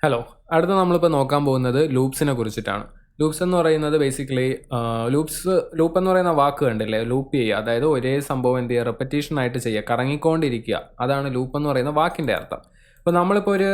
Hello. അടുത്ത നമ്മളിപ്പോൾ നോക്കാൻ പോകുന്നത് ലൂപ്സിനെ കുറിച്ചിട്ടാണ്. ലൂപ്സ് എന്ന് പറയുന്നത് ബേസിക്കലി ലൂപ്പ് എന്ന് പറയുന്ന വാക്ക് കണ്ടില്ലേ, ലൂപ്പ് ചെയ്യുക, അതായത് ഒരേ സംഭവം എന്ത് ചെയ്യുക, റെപ്പറ്റീഷൻ ആയിട്ട് ചെയ്യുക, കറങ്ങിക്കൊണ്ടിരിക്കുക. അതാണ് ലൂപ്പ് എന്ന് പറയുന്ന വാക്കിൻ്റെ അർത്ഥം. ഇപ്പോൾ നമ്മളിപ്പോൾ ഒരു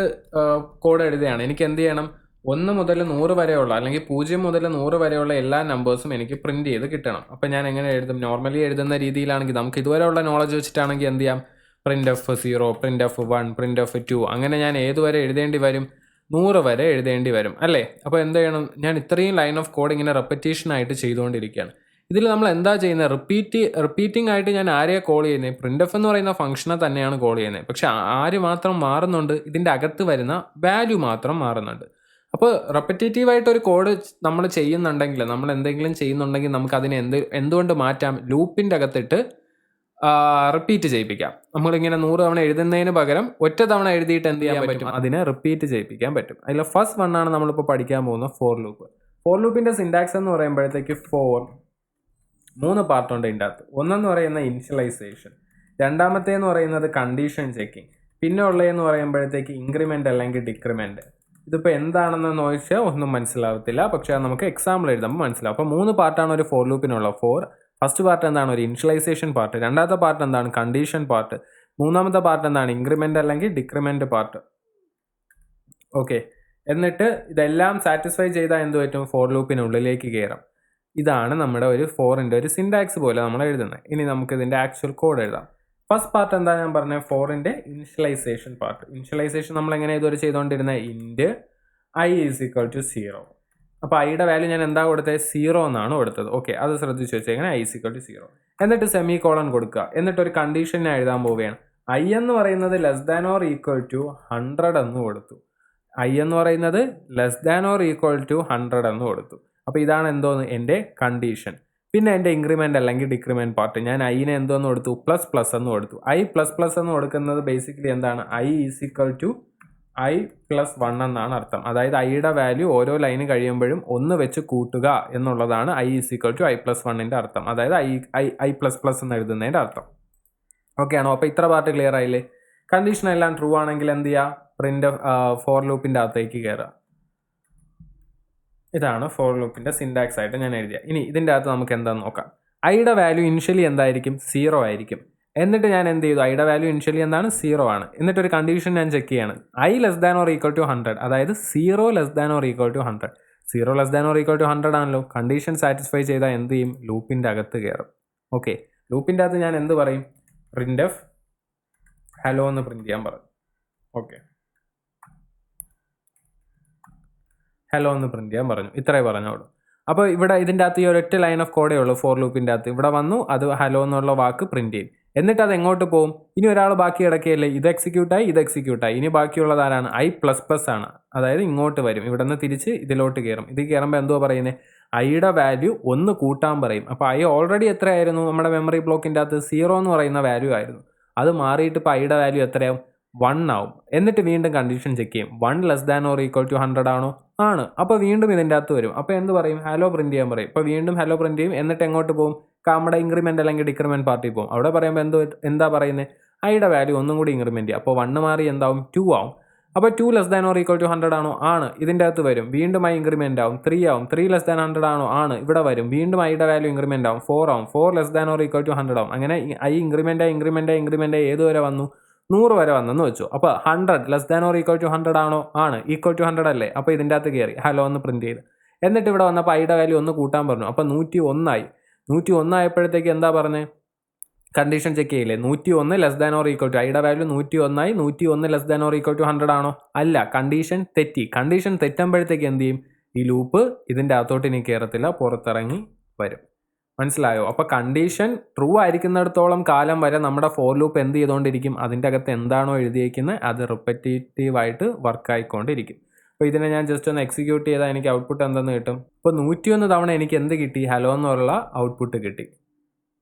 കോഡ് എഴുതുകയാണ്, എനിക്ക് എന്ത് ചെയ്യണം, 1 മുതൽ 100 വരെയുള്ള അല്ലെങ്കിൽ 0 മുതൽ 100 വരെയുള്ള എല്ലാ നമ്പേഴ്സും എനിക്ക് പ്രിൻറ്റ് ചെയ്ത് കിട്ടണം. അപ്പോൾ ഞാൻ എങ്ങനെ എഴുതും? നോർമലി എഴുതുന്ന രീതിയിലാണെങ്കിൽ നമുക്ക് ഇതുവരെയുള്ള നോളജ് വെച്ചിട്ടാണെങ്കിൽ എന്ത് ചെയ്യാം, print F 0, print F 1, print F 2, അങ്ങനെ ഞാൻ ഏതുവരെ എഴുതേണ്ടി വരും? 100 വരെ എഴുതേണ്ടി വരും അല്ലേ. അപ്പോൾ എന്ത് ചെയ്യണം, ഞാൻ ഇത്രയും ലൈൻ ഓഫ് കോഡ് ഇങ്ങനെ റെപ്പറ്റീഷനായിട്ട് ചെയ്തുകൊണ്ടിരിക്കുകയാണ്. ഇതിൽ നമ്മൾ എന്താ ചെയ്യുന്നത്, റിപ്പീറ്റിംഗ് ആയിട്ട് ഞാൻ ആരെയാണ് കോൾ ചെയ്യുന്നത്? പ്രിൻ്റ് എഫ് എന്ന് പറയുന്ന ഫംഗ്ഷനെ തന്നെയാണ് കോൾ ചെയ്യുന്നത്. പക്ഷെ ആര് മാത്രം മാറുന്നുണ്ട്? ഇതിൻ്റെ അകത്ത് വരുന്ന വാല്യൂ മാത്രം മാറുന്നുണ്ട്. അപ്പോൾ റെപ്പറ്റേറ്റീവായിട്ട് ഒരു കോഡ് നമ്മൾ ചെയ്യുന്നുണ്ടെങ്കിൽ, നമ്മൾ എന്തെങ്കിലും ചെയ്യുന്നുണ്ടെങ്കിൽ നമുക്ക് അതിനെ എന്തുകൊണ്ട് മാറ്റാം? ലൂപ്പിൻ്റെ അകത്തിട്ട് റിപ്പീറ്റ് ചെയ്യിപ്പിക്കാം. നമ്മളിങ്ങനെ 100 തവണ എഴുതുന്നതിന് പകരം ഒറ്റ തവണ എഴുതിയിട്ട് എന്ത് ചെയ്യാൻ പറ്റും? അതിനെ റിപ്പീറ്റ് ചെയ്യിപ്പിക്കാൻ പറ്റും. അതിൽ ഫസ്റ്റ് വണ്ണാണ് നമ്മളിപ്പോൾ പഠിക്കാൻ പോകുന്ന ഫോർ ലൂപ്പ്. ഫോർ ലൂപ്പിൻ്റെ സിൻടാക്സ് എന്ന് പറയുമ്പോഴത്തേക്ക് 3 പാർട്ടുണ്ട് ഇതിൻ്റെ അകത്ത്. ഒന്നെന്ന് പറയുന്ന ഇനിഷ്യലൈസേഷൻ, രണ്ടാമത്തേന്ന് പറയുന്നത് കണ്ടീഷൻ ചെക്കിങ്, പിന്നെ ഉള്ളതെന്ന് പറയുമ്പോഴത്തേക്ക് ഇൻക്രിമെൻ്റ് അല്ലെങ്കിൽ ഡിക്രിമെൻ്റ്. ഇതിപ്പോൾ എന്താണെന്ന് ചോദിച്ചാൽ ഒന്നും മനസ്സിലാവത്തില്ല, പക്ഷേ നമുക്ക് എക്സാമ്പിൾ എഴുതുമ്പോൾ മനസ്സിലാവും. അപ്പോൾ 3 പാർട്ടാണ് ഒരു ഫോർ ലൂപ്പിനുള്ള. ഫസ്റ്റ് പാർട്ട് എന്താണ്? ഒരു ഇനിഷ്യലൈസേഷൻ പാർട്ട്. രണ്ടാമത്തെ പാർട്ട് എന്താണ്? Condition part. മൂന്നാമത്തെ പാർട്ട് എന്താണ്? ഇൻക്രിമെൻ്റ് അല്ലെങ്കിൽ ഡിക്രിമെൻ്റ് പാർട്ട്. ഓക്കെ, എന്നിട്ട് ഇതെല്ലാം സാറ്റിസ്ഫൈ ചെയ്താൽ എന്ത് പറ്റും? ഫോർ ലൂപ്പിനുള്ളിലേക്ക് കയറാം. ഇതാണ് നമ്മുടെ ഒരു ഫോറിൻ്റെ ഒരു സിൻടാക്സ് പോലെ നമ്മൾ എഴുതുന്നത്. ഇനി നമുക്ക് ഇതിൻ്റെ ആക്ച്വൽ കോഡ് എഴുതാം. ഫസ്റ്റ് പാർട്ട് എന്താ ഞാൻ പറഞ്ഞത്? ഫോറിൻ്റെ ഇനിഷ്യലൈസേഷൻ പാർട്ട്. ഇനിഷ്യലൈസേഷൻ നമ്മൾ എങ്ങനെ ഇതുവരെ ചെയ്തുകൊണ്ടിരുന്നത്? ഇൻറ്റ് i ഈസ് ഈക്വൽ ടു 0. അപ്പോൾ ഐയുടെ വാല്യൂ ഞാൻ എന്താ കൊടുത്തത്? 0 എന്നാണ് കൊടുത്തത്. ഓക്കെ, അത് ശ്രദ്ധിച്ച് വെച്ചേങ്ങനെ, i ഈസ് ഈക്വൽ ടു 0. എന്നിട്ട് സെമി കോളൻ കൊടുക്കുക. എന്നിട്ടൊരു കണ്ടീഷൻ ഞാൻ എഴുതാൻ പോവുകയാണ്. i എന്ന് പറയുന്നത് less than or equal to 100 എന്ന് കൊടുത്തു. i എന്ന് പറയുന്നത് less than or equal to 100 എന്ന് കൊടുത്തു. അപ്പോൾ ഇതാണ് എന്തോന്ന്? എൻ്റെ കണ്ടീഷൻ. പിന്നെ എൻ്റെ ഇൻക്രിമെൻ്റ് അല്ലെങ്കിൽ ഡിക്രിമെൻ്റ് പാർട്ട്, ഞാൻ ഐനെ എന്തോന്ന് കൊടുത്തു? പ്ലസ് എന്ന് കൊടുത്തു. i പ്ലസ് എന്ന് കൊടുക്കുന്നത് ബേസിക്കലി എന്താണ്? i is equal to i plus 1 എന്നാണ് അർത്ഥം. അതായത് ഐയുടെ വാല്യൂ ഓരോ ലൈന് കഴിയുമ്പോഴും 1 വെച്ച് കൂട്ടുക എന്നുള്ളതാണ് i is equal to i plus 1ൻ്റെ അർത്ഥം. അതായത് i പ്ലസ് എന്ന് എഴുതുന്നതിൻ്റെ അർത്ഥം. ഓക്കെ ആണോ? അപ്പോൾ ഇത്ര പാർട്ട് ക്ലിയർ ആയില്ലേ? കണ്ടീഷൻ എല്ലാം ട്രൂ ആണെങ്കിൽ എന്ത് ചെയ്യുക? പ്രിൻ്റ് ഫോർ ലൂപ്പിൻ്റെ അകത്തേക്ക് കയറുക. ഇതാണ് ഫോർ ലൂപ്പിൻ്റെ സിൻടാക്സ് ആയിട്ട് ഞാൻ എഴുതിയ. ഇനി ഇതിൻ്റെ അകത്ത് നമുക്ക് എന്താണെന്ന് നോക്കാം. ഐയുടെ വാല്യൂ ഇനിഷ്യലി എന്തായിരിക്കും? 0 ആയിരിക്കും. എന്നിട്ട് ഞാൻ എന്ത് ചെയ്തു? ഐയുടെ വാല്യൂ ഇനിഷ്യലി എന്താണ്? 0 ആണ്. എന്നിട്ടൊരു കണ്ടീഷൻ ഞാൻ ചെക്ക് ചെയ്യാണ്. i less than or equal to 100, അതായത് 0 less than or equal to 100. 0 less than or equal to 100 ആണല്ലോ. കണ്ടീഷൻ സാറ്റിസ്ഫൈ ചെയ്താൽ എന്ത് ചെയ്യും? ലൂപ്പിൻ്റെ അകത്ത് കയറും. ഓക്കെ, ലൂപ്പിൻ്റെ അകത്ത് ഞാൻ എന്ത് പറയും? പ്രിൻ്റ് എഫ് ഹലോ എന്ന് പ്രിൻ്റ് ചെയ്യാൻ പറയും. ഓക്കെ, ഹലോ എന്ന് പ്രിൻ്റ് ചെയ്യാൻ പറഞ്ഞു. ഇത്രേ പറഞ്ഞോളൂ. അപ്പോൾ ഇവിടെ ഇതിൻ്റെ അകത്ത് ഈ ഒരൊറ്റ ലൈൻ ഓഫ് കോഡേ ഉള്ളൂ ഫോർ ലൂപ്പിൻ്റെ അകത്ത്. ഇവിടെ വന്നു, അത് ഹലോ എന്നുള്ള വാക്ക് പ്രിൻ്റ് ചെയ്യും. എന്നിട്ട് അത് എങ്ങോട്ട് പോകും? ഇനി ഒരാൾ ബാക്കി കിടക്കുകയല്ലേ, ഇത് എക്സിക്യൂട്ടായി. ഇനി ബാക്കിയുള്ളത് ആരാണ്? i പ്ലസ് ആണ്. അതായത് ഇങ്ങോട്ട് വരും, ഇവിടെ നിന്ന് തിരിച്ച് ഇതിലോട്ട് കയറും. ഇത് കയറുമ്പോൾ എന്തോ പറയുന്നത്? ഐയുടെ വാല്യൂ 1 കൂട്ടാൻ പറയും. അപ്പോൾ i ഓൾറെഡി എത്രയായിരുന്നു? നമ്മുടെ മെമ്മറി ബ്ലോക്കിൻ്റെ അകത്ത് 0 എന്ന് പറയുന്ന വാല്യൂ ആയിരുന്നു. അത് മാറിയിട്ട് ഇപ്പോൾ ഐയുടെ വാല്യൂ എത്രയാവും? 1 ആവും. എന്നിട്ട് വീണ്ടും കണ്ടീഷൻ ചെക്ക് ചെയ്യും. 1 less than or equal to 100 ആണോ? ആണ്. അപ്പോൾ വീണ്ടും ഇതിൻ്റെ അകത്ത് വരും. അപ്പോൾ എന്ത് പറയും? ഹലോ പ്രിൻ്റ് ചെയ്യാൻ പറയും. ഇപ്പോൾ വീണ്ടും ഹലോ പ്രിൻ്റ് ചെയ്യും. എന്നിട്ട് എങ്ങോട്ട് പോകും? നമ്മുടെ ഇൻക്രിമെൻ്റ് അല്ലെങ്കിൽ ഡിക്രിമെൻ്റ് പാർട്ടിൽ പോകും. അവിടെ പറയുമ്പോൾ എന്താ പറയുന്നത്? ഐയുടെ വാല്യൂ ഒന്നും കൂടി ഇൻക്രിമെൻ്റ് ചെയ്യും. അപ്പോൾ 1 മാറി എന്താവും? 2 ആവും. അപ്പോൾ 2 less than or equal to 100 ആണോ? ആണ്. ഇതിൻ്റെ അകത്ത് വരും. വീണ്ടും ഐ ഇൻക്രിമെൻ്റ് ആവും. 3 ആവും. 3 ലെസ് ദാൻ 100 ആണോ? ആണ്. ഇവിടെ വരും. വീണ്ടും ഐയുടെ വാല്യൂ ഇൻക്രിമെൻ്റ് ആവും. 4 ആവും. 4 less than or equal to 100 ആവും. അങ്ങനെ ഐ ഇൻക്രിമെൻ്റ് ഏതുവരെ വന്നു? 100 വരെ വന്നെന്ന് വെച്ചു. അപ്പോൾ 100 less than or equal to 100 ആണോ? ആണ്. ഈക്വൽ ടു 100 അല്ലേ? അപ്പോൾ ഇതിൻ്റെ അകത്ത് കയറി ഹലോ എന്ന് പ്രിൻ്റ് ചെയ്ത്. എന്നിട്ട് ഇവിടെ വന്നപ്പോൾ ഐയുടെ വാല്യൂ 1 കൂട്ടാൻ പറഞ്ഞു. അപ്പോൾ 101 ആയി. 101 ആയപ്പോഴത്തേക്ക് എന്താ പറഞ്ഞത്? കണ്ടീഷൻ ചെക്ക് ചെയ്യില്ലേ? 101 less than or equal to, ഐയുടെ വാല്യൂ 101 ആയി. 101 less than or equal to 100 ആണോ? അല്ല, കണ്ടീഷൻ തെറ്റി. കണ്ടീഷൻ തെറ്റുമ്പോഴത്തേക്ക് എന്ത് ചെയ്യും? ഈ ലൂപ്പ് ഇതിൻ്റെ അകത്തോട്ട് ഇനി കയറത്തില്ല, പുറത്തിറങ്ങി വരും. മനസ്സിലായോ? അപ്പോൾ കണ്ടീഷൻ ട്രൂ ആയിരിക്കുന്നിടത്തോളം കാലം വരെ നമ്മുടെ ഫോർ ലൂപ്പ് എന്ത് ചെയ്തുകൊണ്ടിരിക്കും? അതിൻ്റെ അകത്ത് എന്താണോ എഴുതിയിരിക്കുന്നത് അത് റിപ്പറ്റേറ്റീവായിട്ട് വർക്ക് ആയിക്കൊണ്ടിരിക്കും. അപ്പോൾ ഇതിനെ ഞാൻ ജസ്റ്റ് ഒന്ന് എക്സിക്യൂട്ട് ചെയ്താൽ എനിക്ക് ഔട്ട്പുട്ട് എന്തെന്ന് കിട്ടും? ഇപ്പോൾ 101 തവണ എനിക്ക് എന്ത് കിട്ടി? ഹലോ എന്നുള്ള ഔട്ട്പുട്ട് കിട്ടി.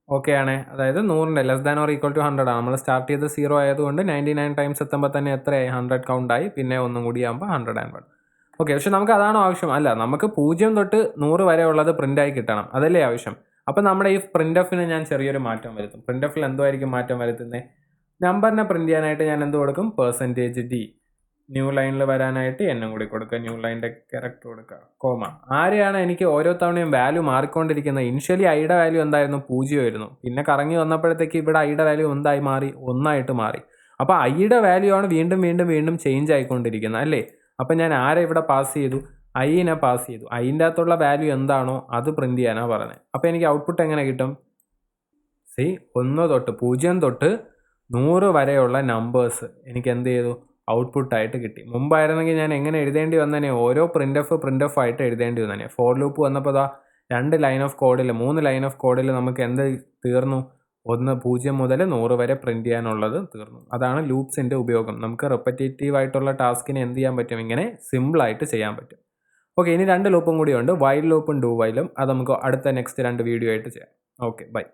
ഓക്കെ ആണ്. അതായത് 100 less than or equal to 100 ആണ്. നമ്മൾ സ്റ്റാർട്ട് ചെയ്ത് 0 ആയതുകൊണ്ട് 99 ടൈംസ് എത്തുമ്പോൾ തന്നെ എത്രയായി? 100 കൗണ്ടായി. പിന്നെ ഒന്നും കൂടി ആകുമ്പോൾ 101. ഓക്കെ, പക്ഷെ നമുക്ക് അതാണോ ആവശ്യം? അല്ല, നമുക്ക് 0 തൊട്ട് 100 വരെ ഉള്ളത് പ്രിൻ്റായി കിട്ടണം. അതല്ലേ ആവശ്യം. അപ്പോൾ നമ്മുടെ ഈ പ്രിൻ്റ് എഫിന് ഞാൻ ചെറിയൊരു മാറ്റം വരുത്തും. പ്രിൻ്റ് എഫിൽ എന്തോ ആയിരിക്കും മാറ്റം വരുത്തുന്നത്? നമ്പറിനെ പ്രിൻ്റ് ചെയ്യാനായിട്ട് ഞാൻ എന്ത് കൊടുക്കും? %d. ന്യൂ ലൈനിൽ വരാനായിട്ട് എന്നും കൂടി കൊടുക്കുക, ന്യൂ ലൈനിൻ്റെ ക്യാരക്ടർ കൊടുക്കുക, കോമ. ആരെയാണ് എനിക്ക് ഓരോ തവണയും വാല്യൂ മാറിക്കൊണ്ടിരിക്കുന്നത്? ഇനിഷ്യലി ഐയുടെ വാല്യൂ എന്തായിരുന്നു? 0 ആയിരുന്നു. പിന്നെ കറങ്ങി വന്നപ്പോഴത്തേക്ക് ഇവിടെ ഐയുടെ വാല്യൂ എന്തായി മാറി? 1 ആയിട്ട് മാറി. അപ്പോൾ ഐയുടെ വാല്യൂ ആണ് വീണ്ടും വീണ്ടും വീണ്ടും ചേഞ്ച് ആയിക്കൊണ്ടിരിക്കുന്നത് അല്ലേ? അപ്പം ഞാൻ ആരെ ഇവിടെ പാസ് ചെയ്തു? ഐനെ പാസ് ചെയ്തു. ഐൻ്റെ അകത്തുള്ള വാല്യൂ എന്താണോ അത് പ്രിൻറ്റ് ചെയ്യാനാണ് പറഞ്ഞത്. അപ്പോൾ എനിക്ക് ഔട്ട്പുട്ട് എങ്ങനെ കിട്ടും? 1 തൊട്ട് 0 തൊട്ട് 100 വരെയുള്ള നമ്പേഴ്സ് എനിക്ക് എന്ത് ചെയ്തു? ഔട്ട്പുട്ടായിട്ട് കിട്ടി. മുമ്പായിരുന്നെങ്കിൽ ഞാൻ എങ്ങനെ എഴുതേണ്ടി വന്നേനെ? ഓരോ പ്രിൻ്റ് എഫ് ആയിട്ട് എഴുതേണ്ടി വന്നേനെ. ഫോർ ലൂപ്പ് വന്നപ്പോൾ 2 ലൈൻ ഓഫ് കോഡിൽ 3 ലൈൻ ഓഫ് കോഡിൽ നമുക്ക് എന്ത് തീർന്നു? 0 മുതൽ 100 വരെ പ്രിൻറ്റ് ചെയ്യാനുള്ളത് തീർന്നു. അതാണ് ലൂപ്സിൻ്റെ ഉപയോഗം. നമുക്ക് റിപ്പറ്റേറ്റീവ് ആയിട്ടുള്ള ടാസ്കിനെ എന്ത് ചെയ്യാൻ പറ്റും? ഇങ്ങനെ സിമ്പിളായിട്ട് ചെയ്യാൻ പറ്റും. ഓക്കെ, ഇനി 2 ലൂപ്പും കൂടിയുണ്ട്, വൈൽ ലൂപ്പും ഡു വൈലും. അത് നമുക്ക് അടുത്ത നെക്സ്റ്റ് 2 വീഡിയോ ആയിട്ട് ചെയ്യാം. Okay, by.